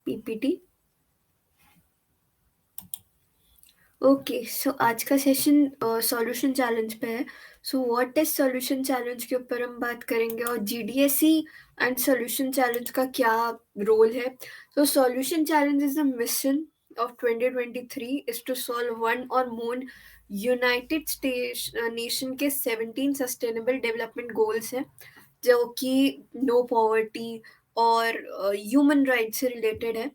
PPT. Okay, सो आज का session solution challenge पे है। So what is solution challenge के ऊपर हम बात करेंगे और जीडीएसई एंड सॉल्यूशन चैलेंज का क्या रोल है। तो solution challenge is the mission of 2023 is to solve one or more United state nation के 17 सस्टेनेबल डेवलपमेंट गोल्स हैं, जो कि नो पॉवर्टी और ह्यूमन राइट से रिलेटेड है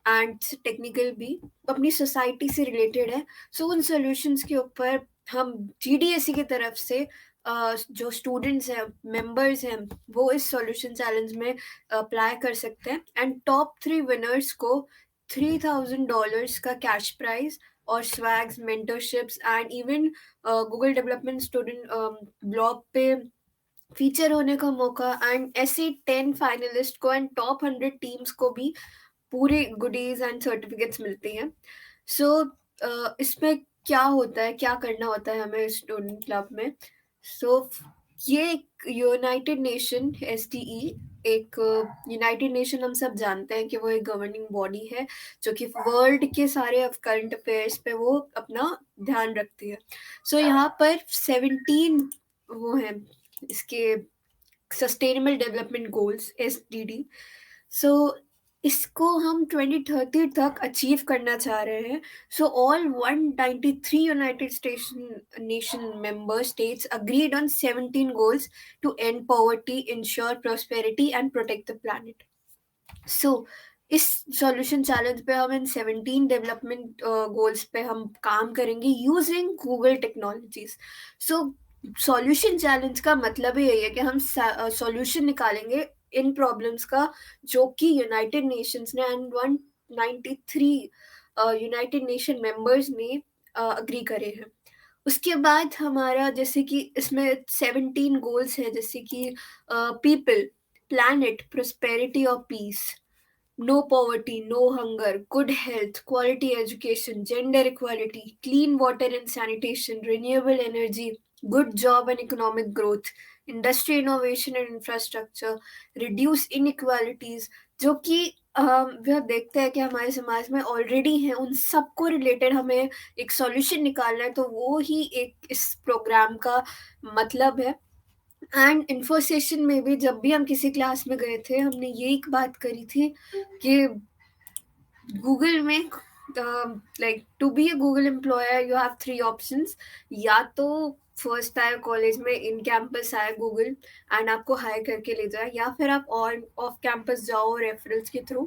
एंड टेक्निकल भी अपनी सोसाइटी से रिलेटेड है। सो उन सॉल्यूशंस के ऊपर हम जीडीएसई की तरफ से जो स्टूडेंट्स हैं, मेंबर्स हैं, वो इस सॉल्यूशन चैलेंज में अप्लाई कर सकते हैं एंड टॉप 3 विनर्स को $3000 का कैश प्राइज और swags, mentorships and even Google development student blog पे फीचर होने का मौका एंड ऐसे 10 फाइनलिस्ट को एंड टॉप 100 टीम्स को भी पूरे गुडीज एंड सर्टिफिकेट्स मिलती हैं। सो इसमें क्या होता है, क्या करना होता है हमें स्टूडेंट क्लब में। सो ये एक यूनाइटेड नेशन एसडीई, एक यूनाइटेड नेशन हम सब जानते हैं कि वो एक गवर्निंग बॉडी है जो कि वर्ल्ड के सारे करंट अफेयर्स पे वो अपना ध्यान रखती है। सो यहाँ पर 17 वो हैं इसके sustainable development goals SDD. So इसको हम 2030 तक अचीव करना चाह रहे हैं। So all 193 United station nation member states agreed on 17 goals to end poverty, ensure prosperity and protect the planet. So इस सॉल्यूशन चैलेंज पे हम इन 17 डेवलपमेंट गोल्स पे हम काम करेंगे using Google technologies. So solution challenge का मतलब ही यही है कि हम सॉल्यूशन निकालेंगे इन प्रॉब्लम्स का जो कि यूनाइटेड नेशंस ने एंड 193 यूनाइटेड नेशन मेंबर्स ने अग्री करे हैं। उसके बाद हमारा जैसे कि इसमें 17 गोल्स है, जैसे कि people, planet, prosperity or peace, no poverty, no hunger, good health, quality education, gender equality, clean water and sanitation, renewable energy, good job and economic growth, industry innovation and infrastructure, reduce inequalities, जो कि वह देखते हैं कि हमारे समाज में already हैं, उन सबको रिलेटेड हमें एक सॉल्यूशन निकालना है। तो वो ही एक इस प्रोग्राम का मतलब है। एंड इन्फो सेशन में भी जब भी हम किसी क्लास में गए थे, हमने यही बात करी थी कि गूगल में like to be a Google employer you have 3 options. या तो फर्स्ट आए कॉलेज में इन कैंपस आए गूगल एंड आपको हायर करके ले जाए, या फिर आप ऑन ऑफ कैंपस जाओ रेफरल्स के थ्रू।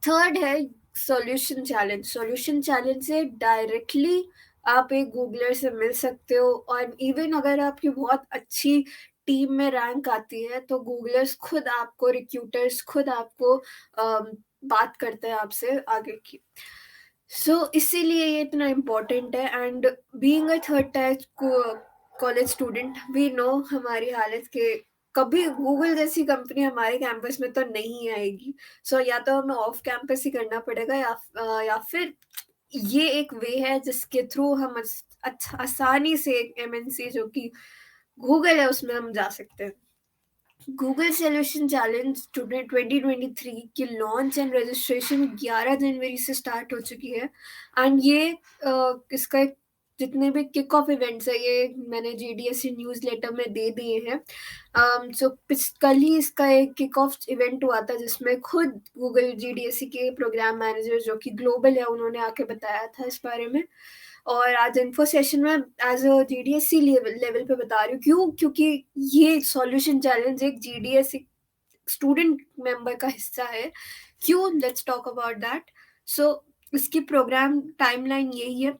थर्ड है सॉल्यूशन चैलेंज। सॉल्यूशन चैलेंज से डायरेक्टली आप एक गूगलर से मिल सकते हो और इवन अगर आपकी बहुत अच्छी टीम में रैंक आती है तो गूगलर्स खुद आपको, रिक्रूटर्स खुद आपको बात करते हैं आपसे आगे की। इसीलिए ये इतना इम्पोर्टेंट है। And being a third tier college student we know हमारी हालत के कभी गूगल जैसी कंपनी हमारे कैंपस में तो नहीं आएगी। या तो हमें ऑफ कैंपस ही करना पड़ेगा या फिर ये एक वे है जिसके थ्रू हम आसानी से एक एमएनसी जो कि गूगल है उसमें हम जा सकते हैं। गूगल सॉल्यूशन चैलेंज 2023 की लॉन्च एंड रजिस्ट्रेशन 11 जनवरी से स्टार्ट हो चुकी है एंड ये इसका जितने भी किक ऑफ इवेंट्स है ये मैंने जीडीएससी न्यूज़ लेटर में दे दिए हैं। कल ही इसका एक किक ऑफ इवेंट हुआ था जिसमें खुद गूगल जीडीएससी के प्रोग्राम मैनेजर जो कि ग्लोबल है उन्होंने आके बताया था इस बारे में। और आज इन्फो सेशन में एज अ जीडीएससी लेवल पे बता रही हूँ। क्यों? क्योंकि ये सॉल्यूशन चैलेंज एक जीडीएससी स्टूडेंट मेंबर का हिस्सा है। क्यों? Let's talk about that. इसकी प्रोग्राम टाइमलाइन यही है,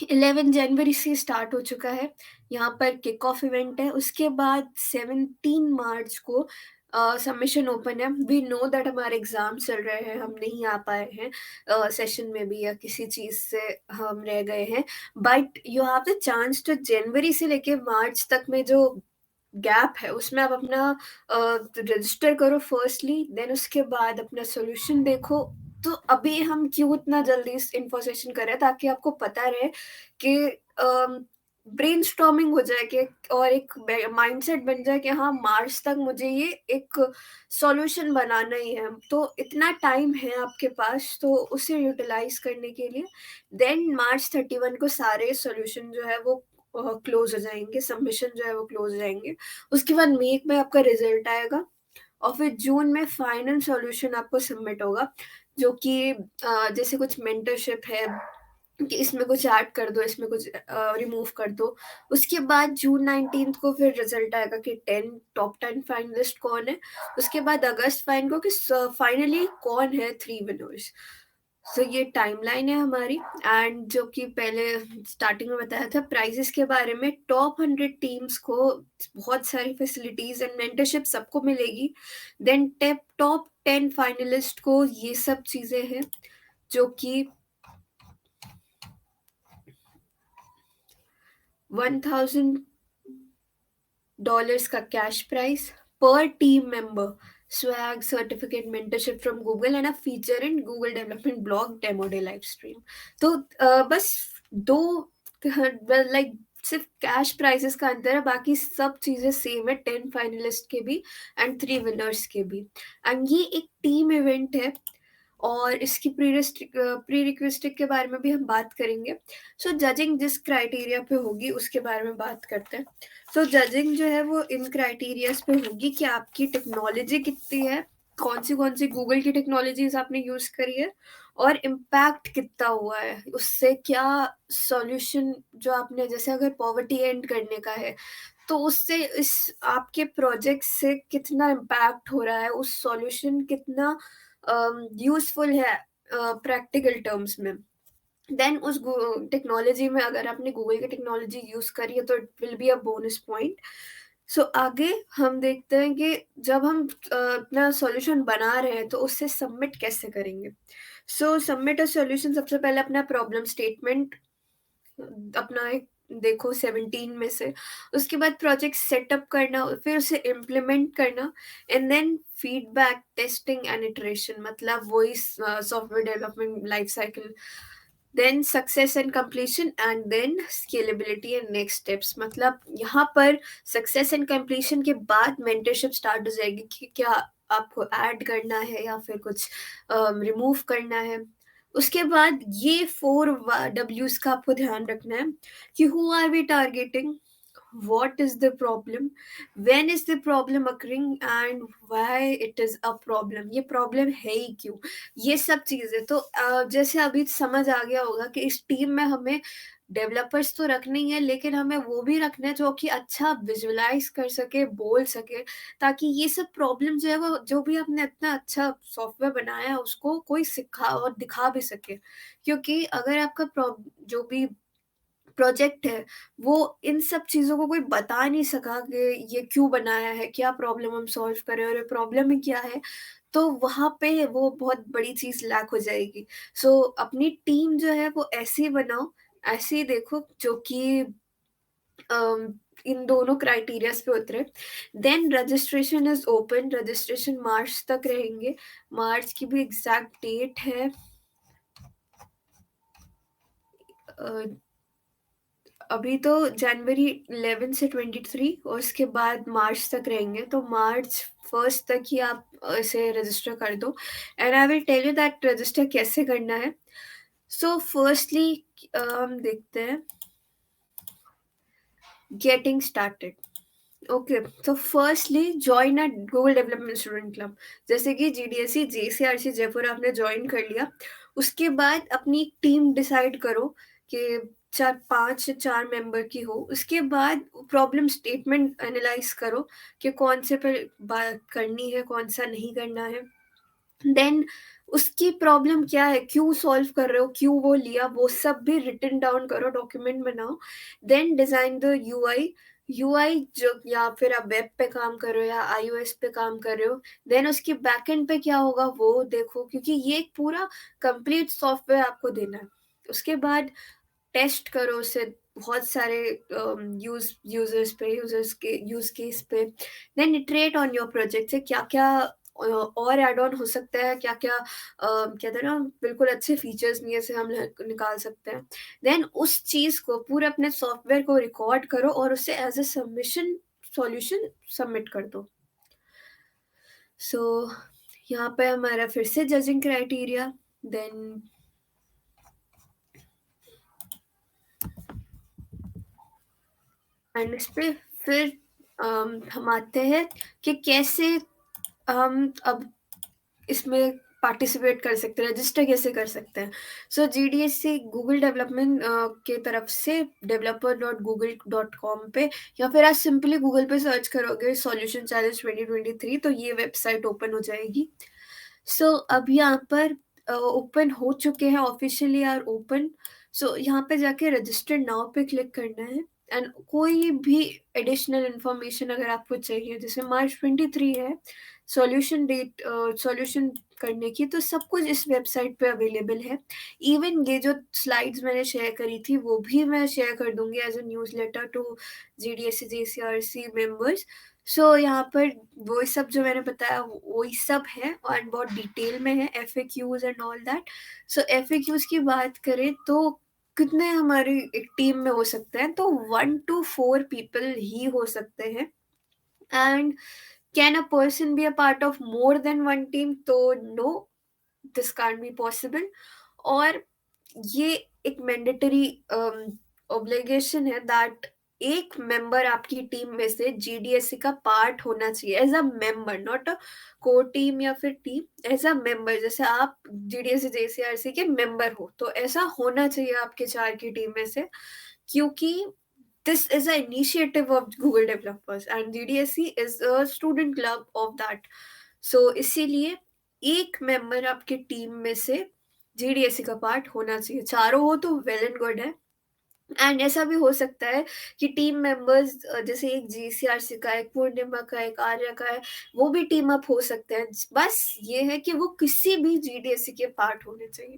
11 जनवरी से स्टार्ट हो चुका है, यहाँ पर किक ऑफ इवेंट है। उसके बाद 17 मार्च को सबमिशन ओपन है। वी नो दैट हमारे एग्जाम चल रहे हैं, हम नहीं आ पाए हैं सेशन में भी या किसी चीज़ से हम रह गए हैं, but you have the chance to जनवरी से लेके मार्च तक में जो गैप है उसमें आप अपना रजिस्टर करो फर्स्टली, देन उसके बाद अपना सोल्यूशन देखो। तो अभी हम क्यों इतना जल्दी इस इन्फो सेशन कर रहे हैं ताकि आपको पता रहे कि ब्रेनस्टॉर्मिंग हो जाए कि और एक माइंडसेट बन जाए कि हाँ मार्च तक मुझे ये एक सॉल्यूशन बनाना ही है, तो इतना टाइम है आपके पास तो उसे यूटिलाइज करने के लिए देन मार्च 31 को सारे सॉल्यूशन जो है वो क्लोज हो जाएंगे, सबमिशन जो है वो क्लोज हो जाएंगे। उसके बाद मई में आपका रिजल्ट आएगा और फिर जून में फाइनल सॉल्यूशन आपको सबमिट होगा, जो कि जैसे कुछ मेंटरशिप है कि इसमें कुछ ऐड कर दो, इसमें कुछ रिमूव कर दो। उसके बाद जून 19 को फिर रिजल्ट आएगा कि 10 टॉप 10 फाइनलिस्ट कौन है। उसके बाद अगस्त 5 को कि फाइनली कौन है 3 विनर्स। सो ये टाइमलाइन है हमारी। एंड जो कि पहले स्टार्टिंग में बताया था प्राइजेस के बारे में, टॉप 100 टीम्स को बहुत सारी फैसिलिटीज एंड मेंटरशिप सबको मिलेगी। देन टॉप 10 फाइनलिस्ट को ये सब चीजें हैं, जो कि $1,000 का कैश प्राइस पर team member, swag certificate, mentorship from Google and a feature in Google development blog demo day live stream. तो बस दो, लाइक सिर्फ कैश प्राइसेस का अंतर है, बाकी सब चीजें सेम है 10 फाइनलिस्ट के भी एंड 3 विनर्स के भी। एंड ये एक टीम इवेंट है और इसकी प्री रिक्वेस्टिक के बारे में भी हम बात करेंगे। सो जजिंग जिस क्राइटेरिया पे होगी उसके बारे में बात करते हैं। सो जजिंग जो है वो इन क्राइटेरियाज पे होगी कि आपकी टेक्नोलॉजी कितनी है, कौन सी गूगल की टेक्नोलॉजीज आपने यूज करी है, और इम्पैक्ट कितना हुआ है उससे, क्या सॉल्यूशन जो आपने, जैसे अगर पॉवर्टी एंड करने का है तो उससे इस आपके प्रोजेक्ट से कितना इम्पैक्ट हो रहा है, उस सॉल्यूशन कितना यूजफुल है प्रैक्टिकल टर्म्स में। देन उस टेक्नोलॉजी में अगर आपने गूगल की टेक्नोलॉजी यूज करी है तो it will be a bonus point. So आगे हम देखते हैं कि जब हम अपना सॉल्यूशन बना रहे हैं तो उससे सबमिट कैसे करेंगे। सो सबमिट अ सॉल्यूशन, सबसे पहले अपना प्रॉब्लम स्टेटमेंट अपना एक देखो 17 में से। उसके बाद प्रोजेक्ट सेटअप करना, फिर उसे इम्प्लीमेंट करना, and then feedback, testing and iteration, मतलब वही software development life cycle. Then success and completion and then scalability and next steps, मतलब यहाँ पर सक्सेस एंड कंप्लीशन के बाद मेंटरशिप स्टार्ट हो जाएगी कि क्या आपको ऐड करना है या फिर कुछ रिमूव करना है। उसके बाद ये 4 Ws का आपको ध्यान रखना है कि who are we targeting, what is the problem, when is the problem occurring and why it is a problem, ये प्रॉब्लम है ही क्यों, ये सब चीजें। तो जैसे अभी समझ आ गया होगा कि इस टीम में हमें डेवलपर्स तो रखने ही है, लेकिन हमें वो भी रखना है जो कि अच्छा विजुलाइज कर सके, बोल सके, ताकि ये सब प्रॉब्लम जो है वो, जो भी आपने इतना अच्छा सॉफ्टवेयर बनाया है उसको कोई सिखा और दिखा भी सके। क्योंकि अगर आपका जो भी प्रोजेक्ट है वो इन सब चीजों को कोई बता नहीं सका कि ये क्यों बनाया है, क्या प्रॉब्लम हम सॉल्व कर रहे हैं और ये प्रॉब्लम ही क्या है, तो वहां पे वो बहुत बड़ी चीज लैक हो जाएगी। सो अपनी टीम जो है वो ऐसी बनाओ, ऐसे ही देखो जो कि इन दोनों क्राइटेरियाज पे उतरे। Then registration is open, registration मार्च तक रहेंगे। मार्च की भी एग्जैक्ट डेट है अभी तो जनवरी 11 से 23, और उसके बाद मार्च तक रहेंगे, तो मार्च 1 तक ही आप इसे रजिस्टर कर दो। And I will tell you that register कैसे करना है। सो फर्स्टली हम देखते हैं गेटिंग स्टार्टेड। ओके, तो firstly join a Google development student club. जैसे कि जीडीएससी जेसीआरसी जयपुर आपने ज्वाइन कर लिया, उसके बाद अपनी टीम डिसाइड करो कि 5 से 4 मेंबर की हो। उसके बाद प्रॉब्लम स्टेटमेंट एनालाइज करो कि कौन से पर बात करनी है, कौन सा नहीं करना है। देन उसकी प्रॉब्लम क्या है, क्यों सॉल्व कर रहे हो, क्यों वो लिया, वो सब भी रिटन डाउन करो, डॉक्यूमेंट बनाओ। Then design the UI. UI जो, या फिर आप वेब पे काम कर रहे हो या आईओएस पे काम कर रहे हो, देन उसकी बैकएंड पे क्या होगा वो देखो, क्योंकि ये एक पूरा कंप्लीट सॉफ्टवेयर आपको देना है। उसके बाद टेस्ट करो उसे बहुत सारे यूजर्स के यूज केस पे। Then iterate on your project से क्या क्या और ऐड ऑन हो सकता है, क्या-क्या कहते हैं ना बिल्कुल अच्छे फीचर्स नहीं है, जैसे हम निकाल सकते हैं। देन उस चीज़ को पूरे अपने सॉफ्टवेयर को रिकॉर्ड करो और उसे as a submission solution submit कर दो। सो यहाँ पे हमारा फिर से जजिंग क्राइटेरिया, देन एंड इस पे फिर हम आते हैं कि कैसे हम अब इसमें पार्टिसिपेट कर सकते हैं, रजिस्टर कैसे कर सकते हैं। सो जीडीएससी गूगल डेवलपमेंट के तरफ से developer.google.com पे, या फिर आप सिंपली गूगल पे सर्च करोगे सॉल्यूशन चैलेंज 2023 तो ये वेबसाइट ओपन हो जाएगी। सो अब यहाँ पर ओपन हो चुके हैं, ऑफिशियली आर ओपन। सो यहाँ पे जाके रजिस्टर नाउ पे क्लिक करना है, एंड कोई भी एडिशनल इंफॉर्मेशन अगर आपको चाहिए, जैसे मार्च 23 है सॉल्यूशन डेट, सॉल्यूशन करने की, तो सब कुछ इस वेबसाइट पे अवेलेबल है। इवन ये जो स्लाइड्स मैंने शेयर करी थी वो भी मैं शेयर कर दूंगी as a newsletter to GDSC JCRC members. So यहाँ पर वो सब जो मैंने बताया वही सब है और बहुत डिटेल में है, F A cues and all that. So F A cues की बात करें तो कितने हमारी एक टीम में हो सकते हैं, तो 1 to 4 पीपल ही हो सकते हैं। And can a person be a part of more than one team, तो no, this can't be possible. और ये एक मैंडेटरी ऑब्लिगेशन है दैट एक मेंबर आपकी टीम में से जीडीएससी का पार्ट होना चाहिए as a member, not a co team या फिर टीम, एज अ मेंबर। जैसे आप जीडीएससी जेसीआरसी के मेंबर हो तो ऐसा होना चाहिए आपके 4 की टीम में से, क्योंकि this is an initiative of Google developers and GDSC is a student club of that. So इसीलिए एक मेंबर आपके टीम में से जीडीएससी का पार्ट होना चाहिए, चारों हो तो वेल एंड गुड है। एंड ऐसा भी हो सकता है कि टीम मेंबर्स जैसे एक जीसीआरसी का, एक पूर्णिमा का, एक आर्या का है, वो भी टीम अप हो सकते हैं। बस ये है कि वो किसी भी जीडीएससी के पार्ट होने चाहिए।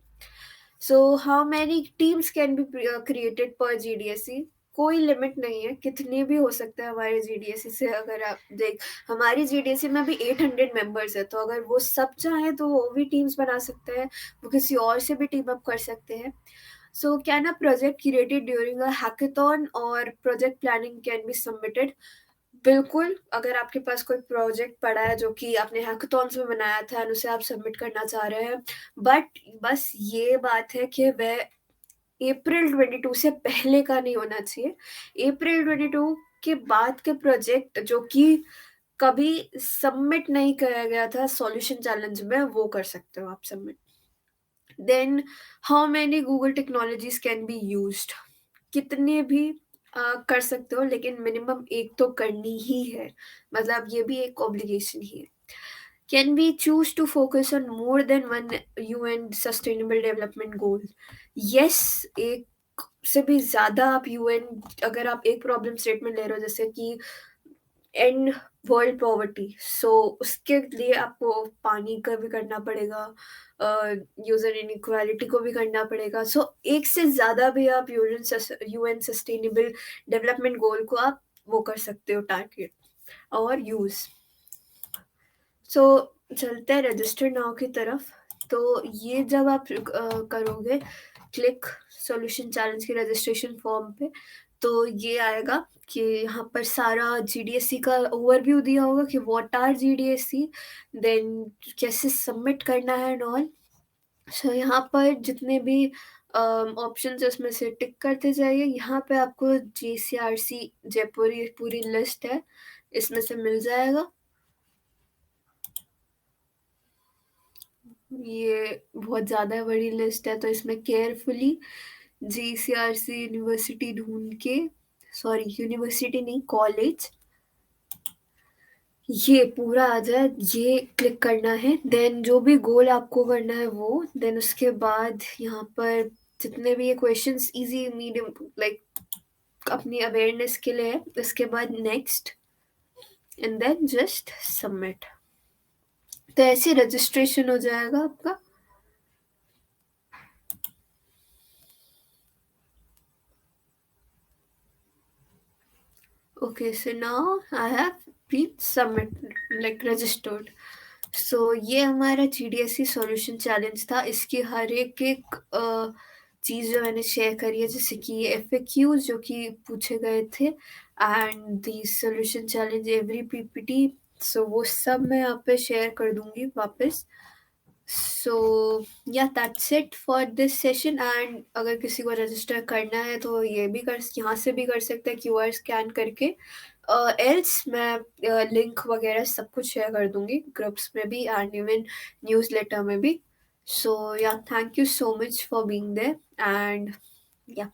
So how many teams can be created पर जीडीएससी, कोई लिमिट नहीं है, कितने भी हो सकते हैं हमारे जीडीएससी से। अगर आप देख, हमारी जीडीएससी में भी 800 मेंबर्स है, तो अगर वो सब चाहें तो वो भी टीम्स बना सकते हैं, वो किसी और से भी टीम अप कर सकते हैं। So can a project created during a hackathon or project planning can be submitted? बिल्कुल, अगर आपके पास कोई प्रोजेक्ट पड़ा है जो कि आपने हैकाथॉन्स में बनाया था और उसे आप सबमिट करना चाह रहे हैं, बट बस ये बात है कि वह अप्रैल 22 से पहले का नहीं होना चाहिए। अप्रैल 22 के बाद के प्रोजेक्ट जो कि कभी सबमिट नहीं कराया गया था सॉल्यूशन चैलेंज में, वो कर सकते हो आप submit. Then how many Google technologies can be used, कितने भी कर सकते हो, लेकिन मिनिमम एक तो करनी ही है, मतलब ये भी एक ऑब्लिगेशन ही है। Can be choose to focus on more than one UN sustainable development goal, yes, एक से भी ज्यादा आप यूएन, अगर आप एक प्रॉब्लम स्टेटमेंट ले रहे हो जैसे कि एंड वर्ल्ड पॉवर्टी, सो उसके लिए आपको पानी का भी करना पड़ेगा, यूजर इनइक्वालिटी को भी करना पड़ेगा। सो एक से ज्यादा भी आप यूएन सस्टेनेबल डेवलपमेंट गोल को आप वो कर सकते हो टारगेट और यूज। सो चलते हैं रजिस्टर नाउ की तरफ। तो ये जब आप करोगे क्लिक सॉल्यूशन चैलेंज के रजिस्ट्रेशन फॉर्म पे, तो ये आएगा कि यहाँ पर सारा जीडीएससी का ओवरव्यू दिया होगा कि व्हाट आर जीडीएससी, देन कैसे सबमिट करना है एंड ऑल। सो यहाँ पर जितने भी ऑप्शन है उसमें से टिक करते जाइए। यहाँ पे आपको जीसीआरसी जयपुर ये पूरी लिस्ट है, इसमें से मिल जाएगा। ये बहुत ज़्यादा बड़ी लिस्ट है, तो इसमें केयरफुली जीसीआरसी यूनिवर्सिटी ढूंढ के, सॉरी यूनिवर्सिटी नहीं, कॉलेज, ये पूरा आ जाए, ये क्लिक करना है। देन जो भी गोल आपको करना है वो, देन उसके बाद यहाँ पर जितने भी ये क्वेश्चंस इजी मीडियम लाइक अपनी अवेयरनेस के लिए है, इसके बाद next and then just submit, तो ऐसे रजिस्ट्रेशन हो जाएगा आपका। Okay, so now I have been submit like registered. सो ये हमारा जीडीएससी सॉल्यूशन चैलेंज था। इसकी हर एक चीज़ जो मैंने शेयर करी है, जैसे कि ये एफएक्यूज जो कि पूछे गए थे, and the solution challenge every PPT, so वो सब मैं यहाँ पे शेयर कर दूंगी वापस। सो या that's it for this session. And अगर किसी को रजिस्टर करना है तो ये भी कर, यहाँ से भी कर सकते हैं क्यूआर स्कैन करके। एल्स मैं लिंक वगैरह सब कुछ शेयर कर दूंगी ग्रुप्स में भी एंड इवन न्यूज़लेटर में भी। So yeah thank you so much for being there and या